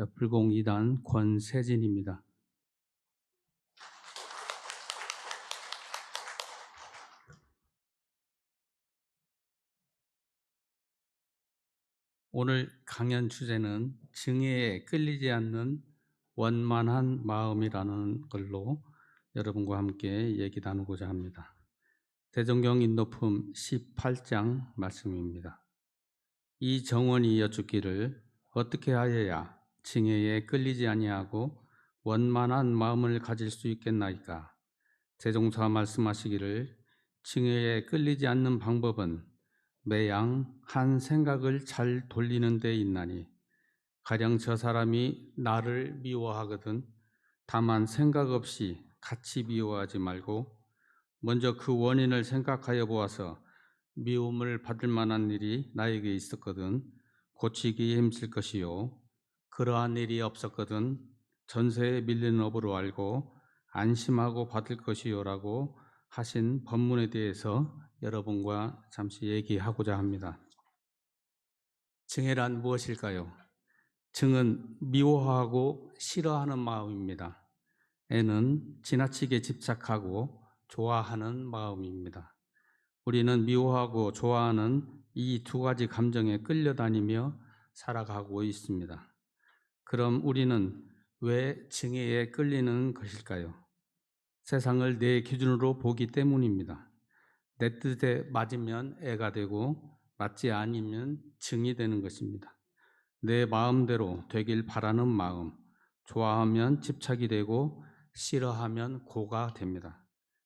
불공 2단 권세진입니다. 오늘 강연 주제는 증오에 끌리지 않는 원만한 마음이라는 걸로 여러분과 함께 얘기 나누고자 합니다. 대종경 인도품 18장 말씀입니다. 이 정원이 여쭙기를 어떻게 하여야 증오에 끌리지 아니하고 원만한 마음을 가질 수 있겠나이까? 대종사 말씀하시기를 증오에 끌리지 않는 방법은 매양 한 생각을 잘 돌리는 데 있나니 가령 저 사람이 나를 미워하거든 다만 생각 없이 같이 미워하지 말고 먼저 그 원인을 생각하여 보아서 미움을 받을 만한 일이 나에게 있었거든 고치기 힘쓸 것이요 그러한 일이 없었거든 전세에 밀리는 업으로 알고 안심하고 받을 것이요라고 하신 법문에 대해서 여러분과 잠시 얘기하고자 합니다. 증오란 무엇일까요? 증은 미워하고 싫어하는 마음입니다. 애는 지나치게 집착하고 좋아하는 마음입니다. 우리는 미워하고 좋아하는 이 두 가지 감정에 끌려다니며 살아가고 있습니다. 그럼 우리는 왜 증오에 끌리는 것일까요? 세상을 내 기준으로 보기 때문입니다. 내 뜻에 맞으면 애가 되고 맞지 않으면 증이 되는 것입니다. 내 마음대로 되길 바라는 마음, 좋아하면 집착이 되고 싫어하면 고가 됩니다.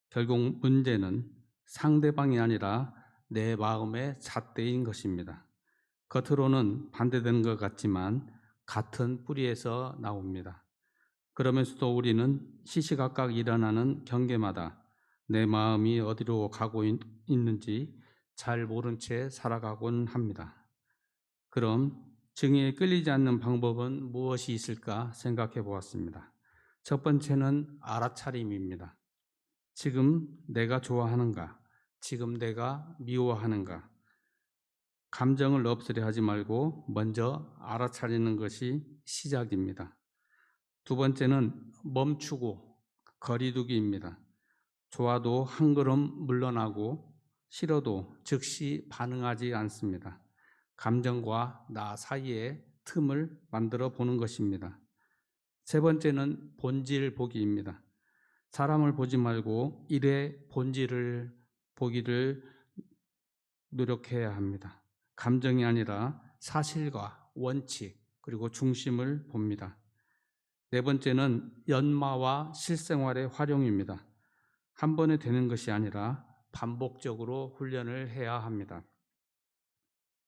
결국 문제는 상대방이 아니라 내 마음의 잣대인 것입니다. 겉으로는 반대되는 것 같지만 같은 뿌리에서 나옵니다. 그러면서도 우리는 시시각각 일어나는 경계마다 내 마음이 어디로 가고 있는지 잘 모른 채 살아가곤 합니다. 그럼 증오에 끌리지 않는 방법은 무엇이 있을까 생각해 보았습니다. 첫 번째는 알아차림입니다. 지금 내가 좋아하는가? 지금 내가 미워하는가? 감정을 없애려 하지 말고 먼저 알아차리는 것이 시작입니다. 두 번째는 멈추고 거리두기입니다. 좋아도 한 걸음 물러나고 싫어도 즉시 반응하지 않습니다. 감정과 나 사이에 틈을 만들어 보는 것입니다. 세 번째는 본질 보기입니다. 사람을 보지 말고 일의 본질을 보기를 노력해야 합니다. 감정이 아니라 사실과 원칙 그리고 중심을 봅니다. 네 번째는 연마와 실생활의 활용입니다. 한 번에 되는 것이 아니라 반복적으로 훈련을 해야 합니다.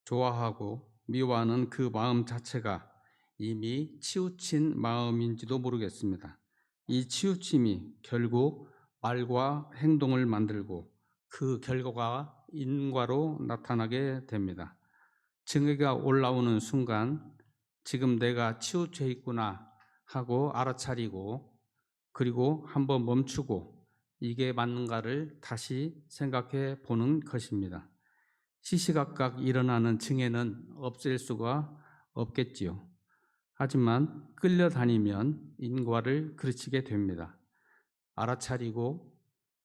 좋아하고 미워하는 그 마음 자체가 이미 치우친 마음인지도 모르겠습니다. 이 치우침이 결국 말과 행동을 만들고 그 결과가 인과로 나타나게 됩니다. 증오가 올라오는 순간 지금 내가 치우쳐 있구나 하고 알아차리고 그리고 한번 멈추고 이게 맞는가를 다시 생각해 보는 것입니다. 시시각각 일어나는 증오는 없앨 수가 없겠지요. 하지만 끌려다니면 인과를 그르치게 됩니다. 알아차리고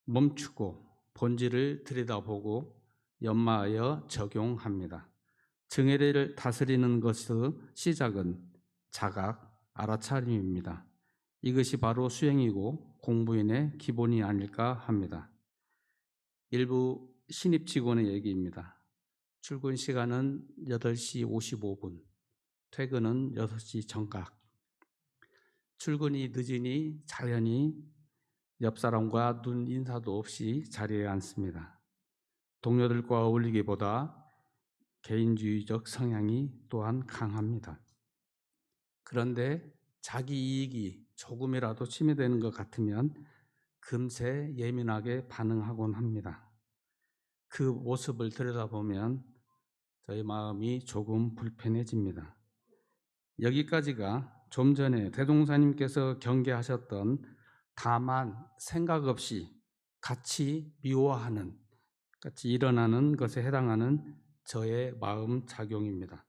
멈추고 본질을 들여다보고 연마하여 적용합니다. 증오를 다스리는 것의 시작은 자각, 알아차림입니다. 이것이 바로 수행이고 공부인의 기본이 아닐까 합니다. 일부 신입 직원의 얘기입니다. 출근 시간은 8시 55분, 퇴근은 6시 정각. 출근이 늦으니 자연히 옆 사람과 눈 인사도 없이 자리에 앉습니다. 동료들과 어울리기보다 개인주의적 성향이 또한 강합니다. 그런데 자기 이익이 조금이라도 침해되는 것 같으면 금세 예민하게 반응하곤 합니다. 그 모습을 들여다보면 저희 마음이 조금 불편해집니다. 여기까지가 좀 전에 대종사님께서 경계하셨던 다만 생각 없이 같이 미워하는, 같이 일어나는 것에 해당하는 저의 마음 작용입니다.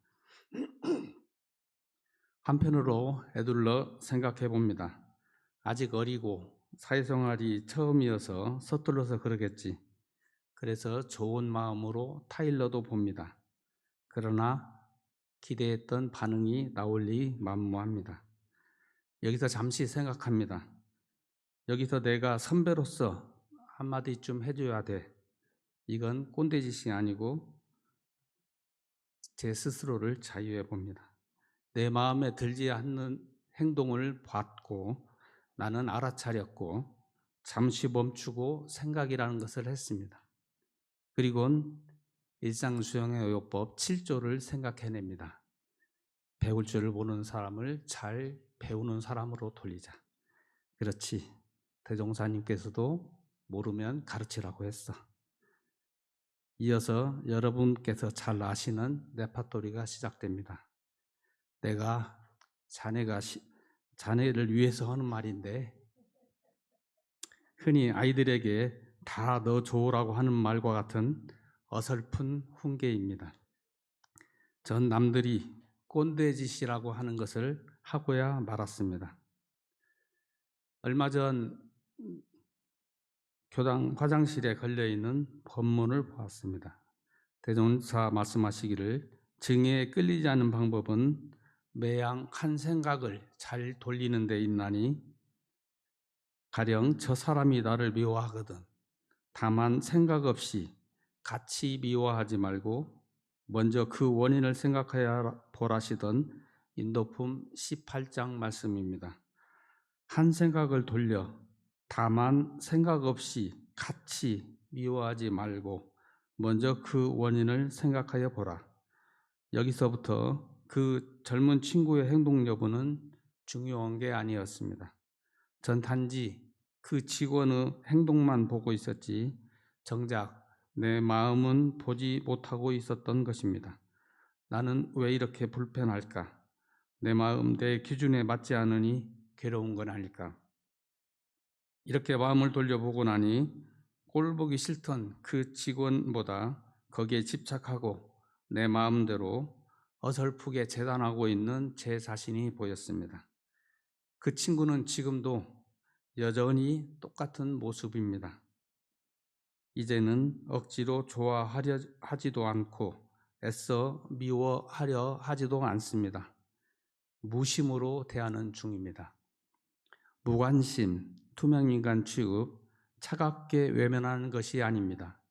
한편으로 애둘러 생각해 봅니다. 아직 어리고 사회생활이 처음이어서 서툴러서 그러겠지. 그래서 좋은 마음으로 타일러도 봅니다. 그러나 기대했던 반응이 나올 리 만무합니다. 여기서 잠시 생각합니다. 여기서 내가 선배로서 한마디쯤 해줘야 돼. 이건 꼰대짓이 아니고 제 스스로를 자유해 봅니다. 내 마음에 들지 않는 행동을 봤고 나는 알아차렸고 잠시 멈추고 생각이라는 것을 했습니다. 그리고는 일상수행의 요법 7조를 생각해냅니다. 배울 줄을 모르는 사람을 잘 배우는 사람으로 돌리자. 그렇지. 대종사님께서도 모르면 가르치라고 했어. 이어서 여러분께서 잘 아시는 레파토리가 시작됩니다. 내가 자네를 위해서 하는 말인데 흔히 아이들에게 다 너 좋으라고 하는 말과 같은 어설픈 훈계입니다. 전 남들이 꼰대짓이라고 하는 것을 하고야 말았습니다. 얼마 전 교당 화장실에 걸려있는 법문을 보았습니다. 대종사 말씀하시기를 증에 끌리지 않는 방법은 매양 한 생각을 잘 돌리는 데 있나니 가령 저 사람이 나를 미워하거든 다만 생각 없이 같이 미워하지 말고 먼저 그 원인을 생각하여 보라시던 인도품 18장 말씀입니다. 한 생각을 돌려 다만 생각 없이 같이 미워하지 말고 먼저 그 원인을 생각하여 보라. 여기서부터 그 젊은 친구의 행동 여부는 중요한 게 아니었습니다. 전 단지 그 직원의 행동만 보고 있었지 정작 내 마음은 보지 못하고 있었던 것입니다. 나는 왜 이렇게 불편할까? 내 마음 내 기준에 맞지 않으니 괴로운 건 아닐까? 이렇게 마음을 돌려보고 나니 꼴보기 싫던 그 직원보다 거기에 집착하고 내 마음대로 어설프게 재단하고 있는 제 자신이 보였습니다. 그 친구는 지금도 여전히 똑같은 모습입니다. 이제는 억지로 좋아하려 하지도 않고 애써 미워하려 하지도 않습니다. 무심으로 대하는 중입니다. 무관심, 투명인간 취급, 차갑게 외면하는 것이 아닙니다.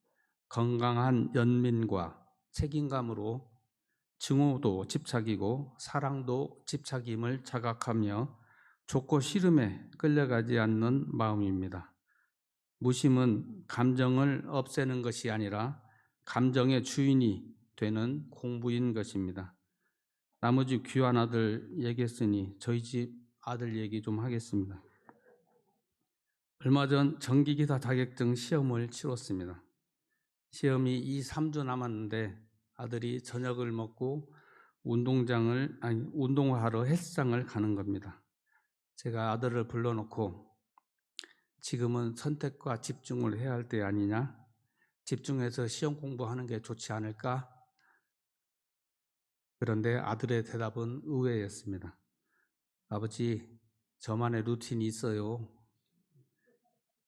건강한 연민과 책임감으로 증오도 집착이고 사랑도 집착임을 자각하며 좋고 싫음에 끌려가지 않는 마음입니다. 무심은 감정을 없애는 것이 아니라 감정의 주인이 되는 공부인 것입니다. 나머지 귀한 아들 얘기했으니 저희 집 아들 얘기 좀 하겠습니다. 얼마 전 전기기사 자격증 시험을 치렀습니다. 시험이 2-3주 남았는데 아들이 저녁을 먹고 운동하러 헬스장을 가는 겁니다. 제가 아들을 불러놓고 지금은 선택과 집중을 해야 할 때 아니냐? 집중해서 시험 공부하는 게 좋지 않을까? 그런데 아들의 대답은 의외였습니다. 아버지, 저만의 루틴이 있어요.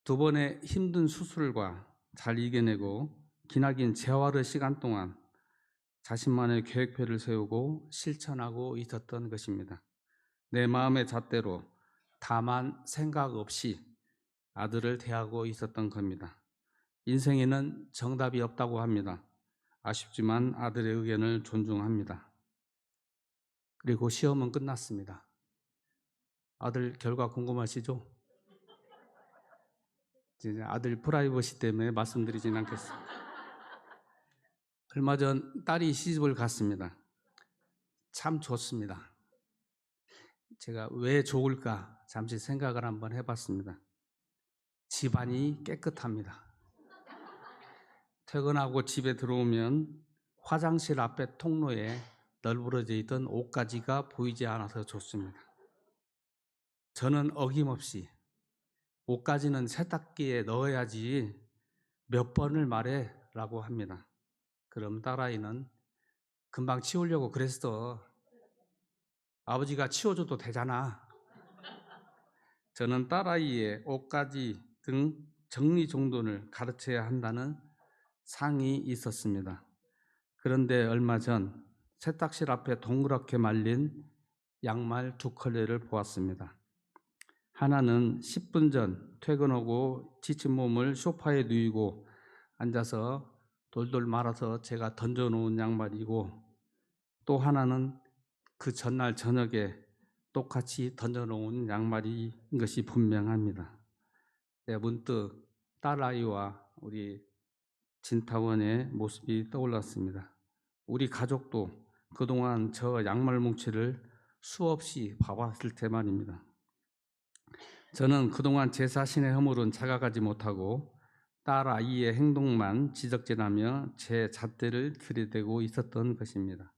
2번의 힘든 수술과 잘 이겨내고 기나긴 재활의 시간 동안 자신만의 계획표를 세우고 실천하고 있었던 것입니다. 내 마음의 잣대로 다만 생각 없이 아들을 대하고 있었던 겁니다. 인생에는 정답이 없다고 합니다. 아쉽지만 아들의 의견을 존중합니다. 그리고 시험은 끝났습니다. 아들 결과 궁금하시죠? 이제 아들 프라이버시 때문에 말씀드리진 않겠습니다. 얼마 전 딸이 시집을 갔습니다. 참 좋습니다. 제가 왜 좋을까 잠시 생각을 한번 해봤습니다. 집안이 깨끗합니다. 퇴근하고 집에 들어오면 화장실 앞에 통로에 널브러져 있던 옷가지가 보이지 않아서 좋습니다. 저는 어김없이 옷가지는 세탁기에 넣어야지 몇 번을 말해 라고 합니다. 그럼 딸아이는 금방 치우려고 그랬어. 아버지가 치워줘도 되잖아. 저는 딸아이의 옷가지 등 정리정돈을 가르쳐야 한다는 상이 있었습니다. 그런데 얼마 전 세탁실 앞에 동그랗게 말린 양말 2컬레를 보았습니다. 하나는 10분 전 퇴근하고 지친 몸을 소파에 누이고 앉아서 돌돌 말아서 제가 던져놓은 양말이고, 또 하나는 그 전날 저녁에 똑같이 던져놓은 양말인 것이 분명합니다. 문득 딸아이와 우리 진타원의 모습이 떠올랐습니다. 우리 가족도 그동안 저 양말 뭉치를 수없이 봐왔을 테만입니다. 저는 그동안 제 자신의 허물은 자각하지 못하고 딸아이의 행동만 지적질하며 제 잣대를 들이대고 있었던 것입니다.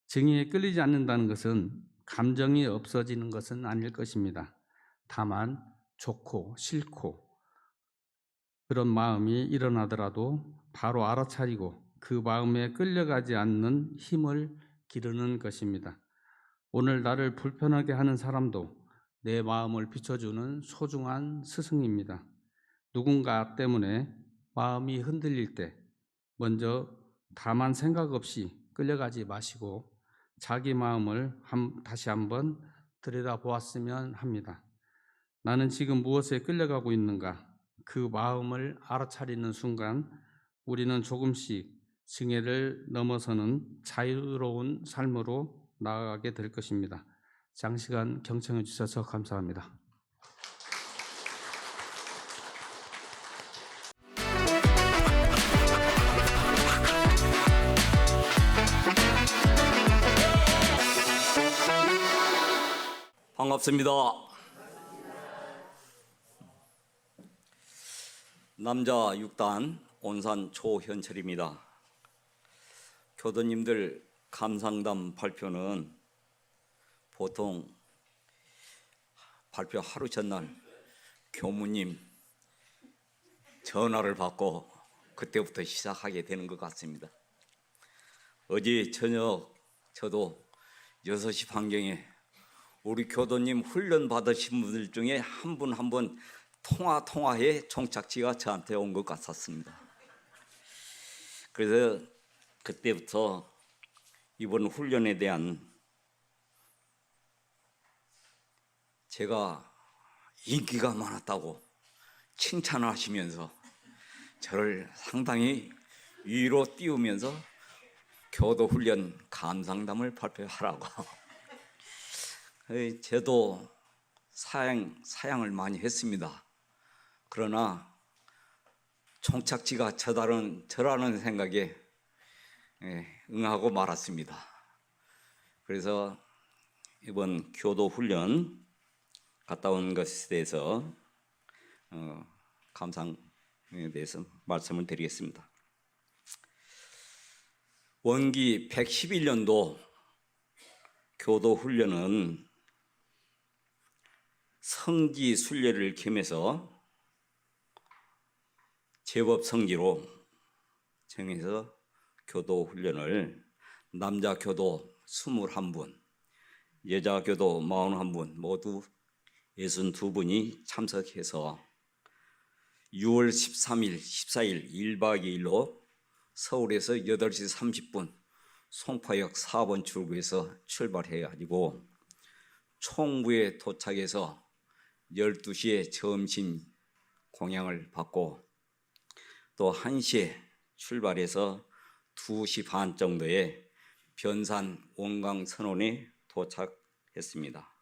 정의에 끌리지 않는다는 것은 감정이 없어지는 것은 아닐 것입니다. 다만 좋고 싫고 그런 마음이 일어나더라도 바로 알아차리고 그 마음에 끌려가지 않는 힘을 기르는 것입니다. 오늘 나를 불편하게 하는 사람도 내 마음을 비춰주는 소중한 스승입니다. 누군가 때문에 마음이 흔들릴 때 먼저 다만 생각 없이 끌려가지 마시고 자기 마음을 다시 한번 들여다보았으면 합니다. 나는 지금 무엇에 끌려가고 있는가? 그 마음을 알아차리는 순간 우리는 조금씩 증오를 넘어서는 자유로운 삶으로 나아가게 될 것입니다. 장시간 경청해 주셔서 감사합니다. 반갑습니다. 남자 6단 온산 조현철입니다. 교도님들 감상담 발표는 보통 발표 하루 전날 교무님 전화를 받고 그때부터 시작하게 되는 것 같습니다. 어제 저녁 저도 6시 반경에 우리 교도님 훈련 받으신 분들 중에 한 분 한 분 통화에 종착지가 저한테 온 것 같았습니다. 그래서 그때부터 이번 훈련에 대한 제가 인기가 많았다고 칭찬하시면서 저를 상당히 위로 띄우면서 교도훈련 감상담을 발표하라고 저도 사양을 많이 했습니다. 그러나 종착지가 저라는 생각에 응하고 말았습니다. 그래서 이번 교도훈련 갔다 온 것에 대해서 감상에 대해서 말씀을 드리겠습니다. 원기 111년도 교도훈련은 성지 순례를 겸해서 제법 성지로 정해서 교도 훈련을 남자 교도 21분, 여자 교도 41분 모두 62분이 참석해서 6월 13일, 14일 1박 2일로 서울에서 8시 30분 송파역 4번 출구에서 출발해가지고 총부에 도착해서 12시에 점심 공양을 받고 또 1시에 출발해서 2시 반 정도에 변산 원광선원에 도착했습니다.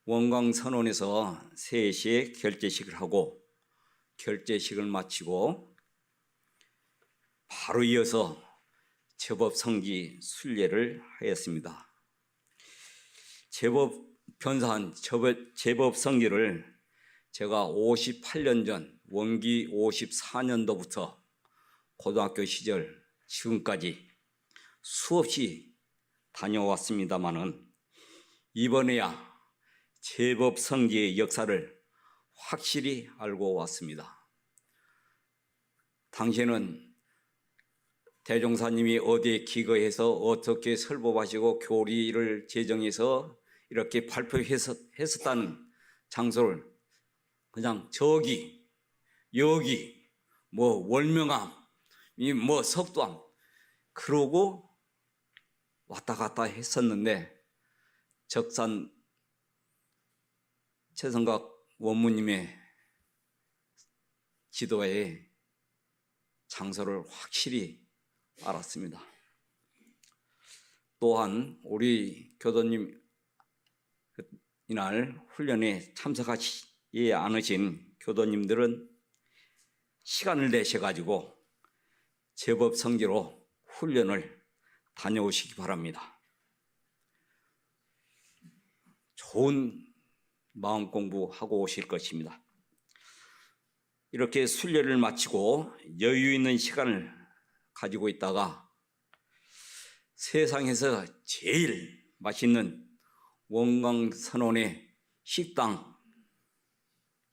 원광선원에서 3시에 결제식을 하고 결제식을 마치고 바로 이어서 제법 성지 순례를 하였습니다. 제법 성지를 제가 58년 전 원기 54년도부터 고등학교 시절 지금까지 수없이 다녀왔습니다마는 이번에야 제법 성지의 역사를 확실히 알고 왔습니다. 당시에는 대종사님이 어디에 기거해서 어떻게 설법하시고 교리를 제정해서 이렇게 발표했었다는 장소를 그냥 저기 여기 뭐 월명암 이 뭐 석도암 그러고 왔다 갔다 했었는데 적산 최성각 원무님의 지도에 장소를 확실히 알았습니다. 또한 우리 교도님 이날 훈련에 참석하지 않으신 교도님들은 시간을 내셔가지고 제법 성지로 훈련을 다녀오시기 바랍니다. 좋은 마음 공부하고 오실 것입니다. 이렇게 순례를 마치고 여유 있는 시간을 가지고 있다가 세상에서 제일 맛있는 원광선원의 식당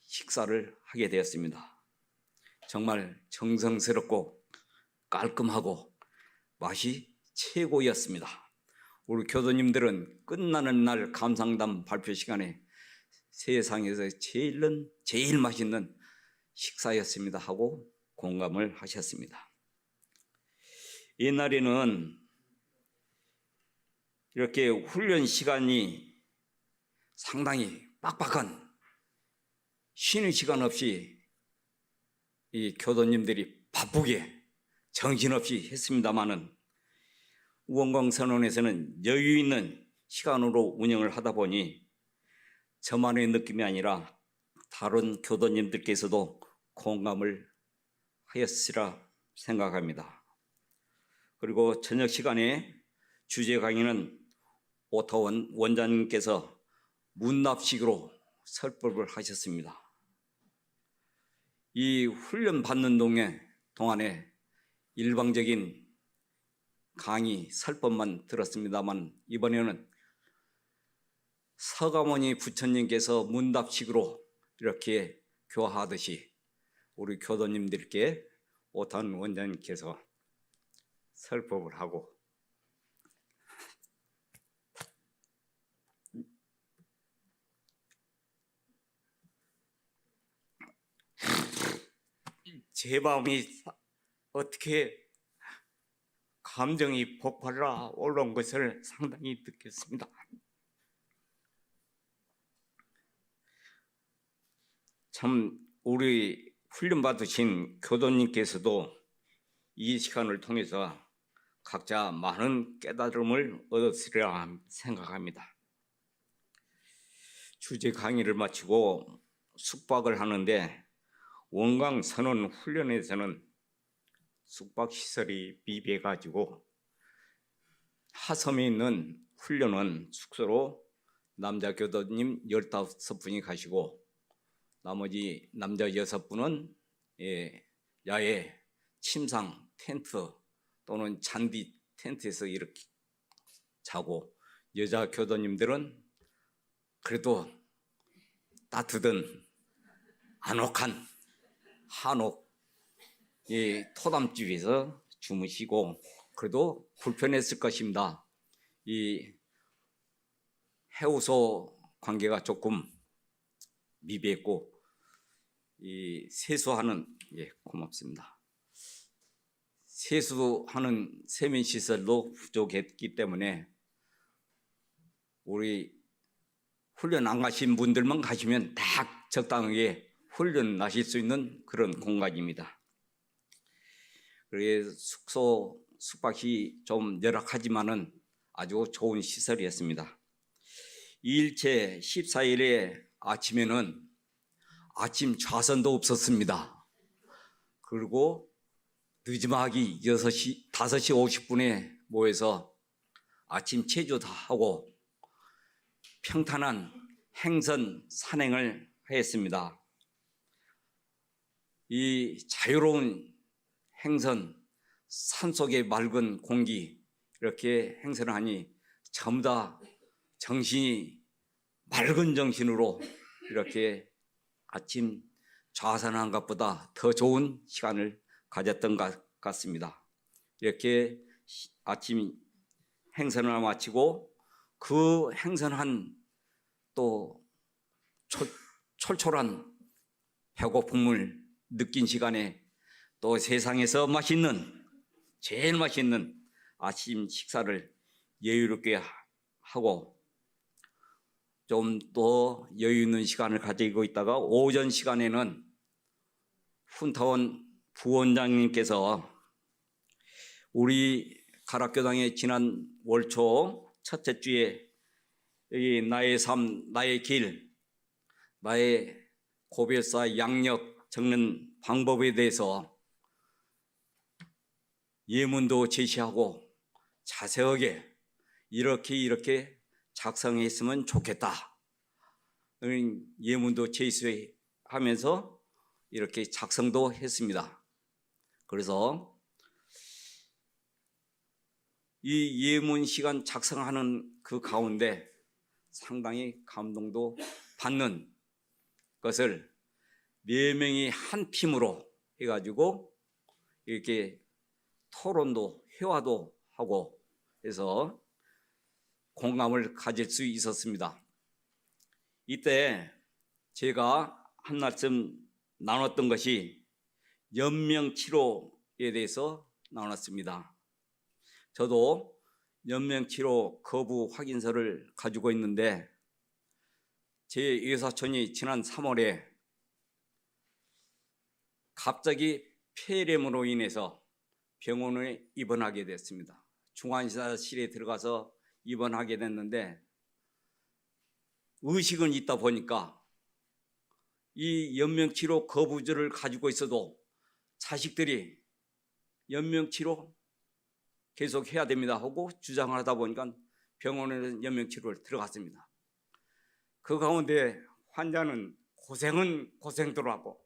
식사를 하게 되었습니다. 정말 정성스럽고 깔끔하고 맛이 최고였습니다. 우리 교도님들은 끝나는 날 감상담 발표 시간에 세상에서 제일 맛있는 식사였습니다 하고 공감을 하셨습니다. 옛날에는 이렇게 훈련 시간이 상당히 빡빡한 쉬는 시간 없이 이 교도님들이 바쁘게 정신없이 했습니다마는 원광선원에서는 여유 있는 시간으로 운영을 하다 보니 저만의 느낌이 아니라 다른 교도님들께서도 공감을 하였으리라 생각합니다. 그리고 저녁 시간에 주제 강의는 오타원 원장님께서 문납식으로 설법을 하셨습니다. 이 훈련 받는 동안에 일방적인 강의 설법만 들었습니다만 이번에는 서가모니 부처님께서 문답식으로 이렇게 교화하듯이 우리 교도님들께 오타원 원장님께서 설법을 하고 제 마음이 어떻게 감정이 폭발하여 올라온 것을 상당히 느꼈습니다. 참 우리 훈련 받으신 교도님께서도 이 시간을 통해서 각자 많은 깨달음을 얻었으리라 생각합니다. 주제 강의를 마치고 숙박을 하는데 원광선원 훈련에서는 숙박시설이 미비해가지고 하섬에 있는 훈련원 숙소로 남자 교도님 15분이 가시고 나머지 남자 6분은 야외 침상 텐트 또는 잔디 텐트에서 이렇게 자고 여자 교도님들은 그래도 따뜻한 아늑한 한옥 토담집에서 주무시고 그래도 불편했을 것입니다. 이 해우소 관계가 조금 미비했고 이 세수하는 고맙습니다. 세수하는 세면시설도 부족했기 때문에 우리 훈련 안 가신 분들만 가시면 딱 적당하게 훈련 하실 수 있는 그런 공간입니다. 그래서 숙박이 좀 열악하지만은 아주 좋은 시설이었습니다. 2일째 14일에 아침에는 아침 좌선도 없었습니다. 그리고 늦지막이 5시 50분에 모여서 아침 체조 다 하고 평탄한 행선 산행을 하였습니다. 이 자유로운 행선, 산속의 맑은 공기 이렇게 행선을 하니 전부 다 정신이 맑은 정신으로 이렇게 아침 좌선한 것보다 더 좋은 시간을 가졌던 것 같습니다. 이렇게 아침 행선을 마치고 그 행선한 또 철철한 배고픔을 느낀 시간에 또 세상에서 제일 맛있는 아침 식사를 여유롭게 하고 좀 더 여유 있는 시간을 가지고 있다가 오전 시간에는 훈타원 부원장님께서 우리 가락교당의 지난 월초 첫째 주에 여기 나의 삶, 나의 길, 나의 고별사 양력 적는 방법에 대해서 예문도 제시하고 자세하게 이렇게 작성했으면 좋겠다. 예문도 제시하면서 이렇게 작성도 했습니다. 그래서 이 예문 시간 작성하는 그 가운데 상당히 감동도 받는 것을 4명이 한 팀으로 해가지고 이렇게 토론도 회화도 하고 해서 공감을 가질 수 있었습니다. 이때 제가 한 말씀 나눴던 것이 연명치료에 대해서 나눴습니다. 저도 연명치료 거부 확인서를 가지고 있는데 제 외사촌이 지난 3월에 갑자기 폐렴으로 인해서 병원에 입원하게 됐습니다. 중환자실에 들어가서 입원하게 됐는데 의식은 있다 보니까 이 연명치료 거부증을 가지고 있어도 자식들이 연명치료 계속 해야 됩니다 하고 주장을 하다 보니까 병원에는 연명치료를 들어갔습니다. 그 가운데 환자는 고생은 고생대로 하고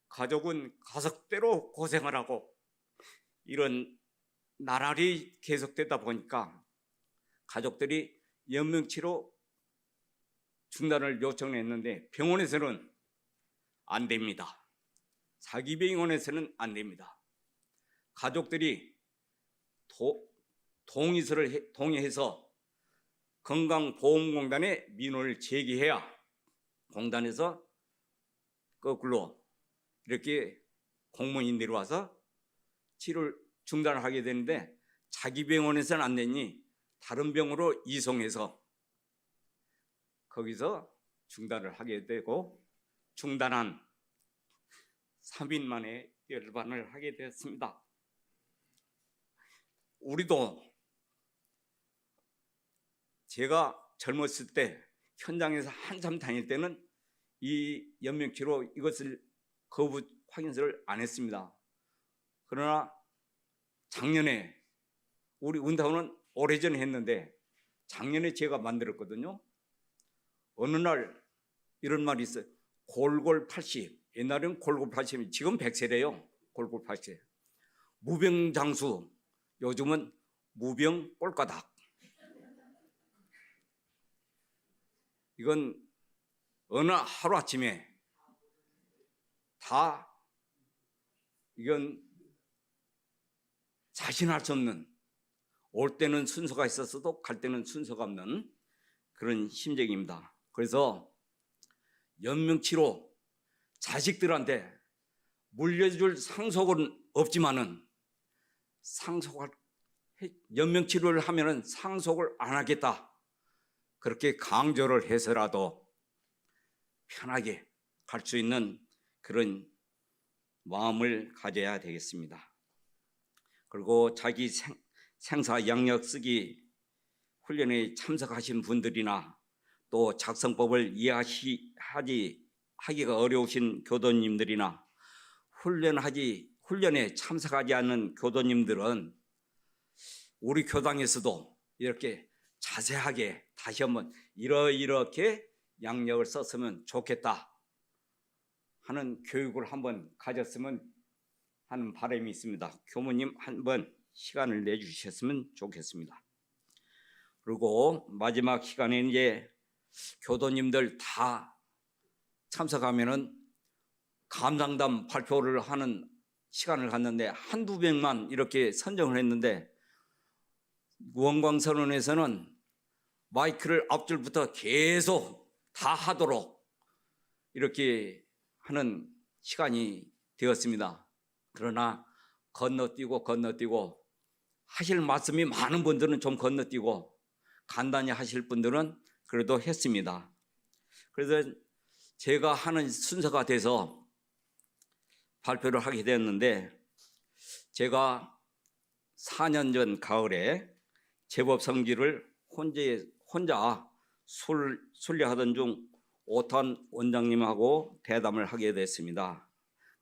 가족은 가족대로 고생을 하고 이런 나날이 계속되다 보니까 가족들이 연명치료 중단을 요청했는데 병원에서는 안 됩니다. 사기병원에서는 안 됩니다. 가족들이 동의해서 건강보험공단에 민원을 제기해야 공단에서 거꾸로 이렇게 공무원이 내려와서 치료를 중단을 하게 되는데 자기 병원에서는 안 되니 다른 병으로 이송해서 거기서 중단을 하게 되고 중단한 3일 만에 열반을 하게 되었습니다. 우리도 제가 젊었을 때 현장에서 한참 다닐 때는 이 연명치료 이것을 거부 확인서를 안 했습니다. 그러나 작년에 우리 운타운은 오래전에 했는데 작년에 제가 만들었거든요. 어느 날 이런 말이 있어요. 골골 80. 옛날에는 골골 80. 지금 100세래요. 골골 80. 무병장수. 요즘은 무병 꼴까닥. 이건 어느 하루아침에 다 이건 자신할 수 없는 올 때는 순서가 있었어도 갈 때는 순서가 없는 그런 심정입니다. 그래서 연명치료 자식들한테 물려줄 상속은 없지만은 연명치료를 하면은 상속을 안 하겠다. 그렇게 강조를 해서라도 편하게 갈 수 있는 그런 마음을 가져야 되겠습니다. 그리고 자기 생사 양력 쓰기 훈련에 참석하신 분들이나 또 작성법을 하기가 어려우신 교도님들이나 훈련에 참석하지 않는 교도님들은 우리 교당에서도 이렇게 자세하게 다시 한번 이렇게 양력을 썼으면 좋겠다 하는 교육을 한번 가졌으면 하는 바람이 있습니다. 교무님 한번 시간을 내주셨으면 좋겠습니다. 그리고 마지막 시간에 이제 교도님들 다 참석하면은 감상담 발표를 하는 시간을 갖는데 한두 명만 이렇게 선정을 했는데 원광선언에서는 마이크를 앞줄부터 계속 다 하도록 이렇게 하는 시간이 되었습니다. 그러나 건너뛰고 하실 말씀이 많은 분들은 좀 건너뛰고 간단히 하실 분들은 그래도 했습니다. 그래서 제가 하는 순서가 돼서 발표를 하게 되었는데, 제가 4년 전 가을에 제법 성지를 혼자 순례하던 중 오탄 원장님하고 대담을 하게 됐습니다.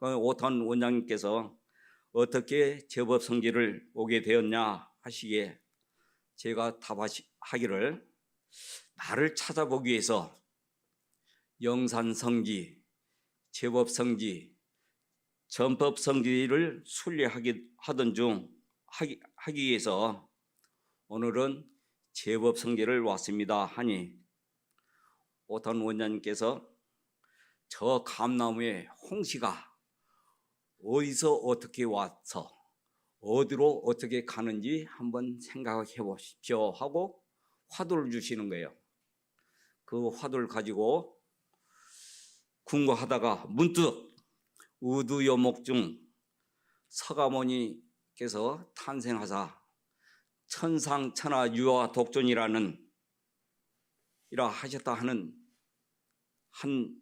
오탄 원장님께서 어떻게 제법 성지를 오게 되었냐 하시기에 제가 답하기를, 나를 찾아보기 위해서 영산 성지, 제법 성지, 전법 성지를 순례하던 중 하기 위해서 오늘은 제법 성지를 왔습니다 하니, 오탄 원장님께서 저 감나무의 홍시가 어디서 어떻게 와서 어디로 어떻게 가는지 한번 생각해 보십시오 하고 화두를 주시는 거예요. 그 화두를 가지고 궁금하다가 문득 우두요목 중 서가모니께서 탄생하사 천상천하 유아 독존이라는 이라 하셨다 하는 한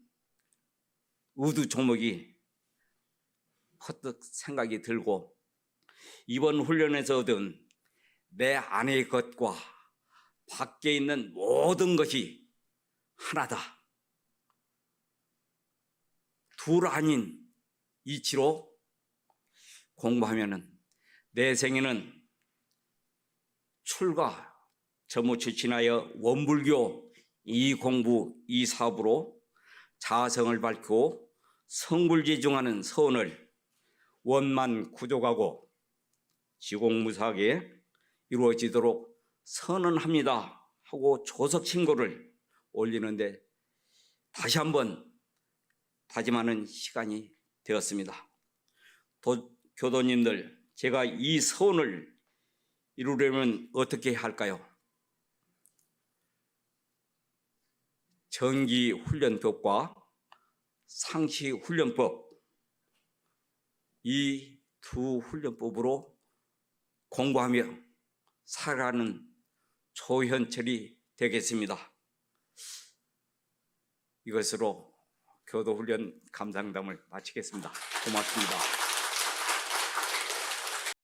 우두 조목이 퍼뜩 생각이 들고, 이번 훈련에서 얻은 내 안의 것과 밖에 있는 모든 것이 하나다, 둘 아닌 이치로 공부하면은 내 생에는 출가 전무추진하여 원불교 이 공부 이 사업으로 자성을 밝히고 성불지중하는 서원을 원만 구족하고 지공무사하게 이루어지도록 선언합니다 하고 조석 신고를 올리는데 다시 한번 다짐하는 시간이 되었습니다. 교도님들, 제가 이 서원을 이루려면 어떻게 할까요? 정기훈련법과 상시훈련법, 이 두 훈련법으로 공부하며 살아가는 조현철이 되겠습니다. 이것으로 교도훈련 감상담을 마치겠습니다. 고맙습니다.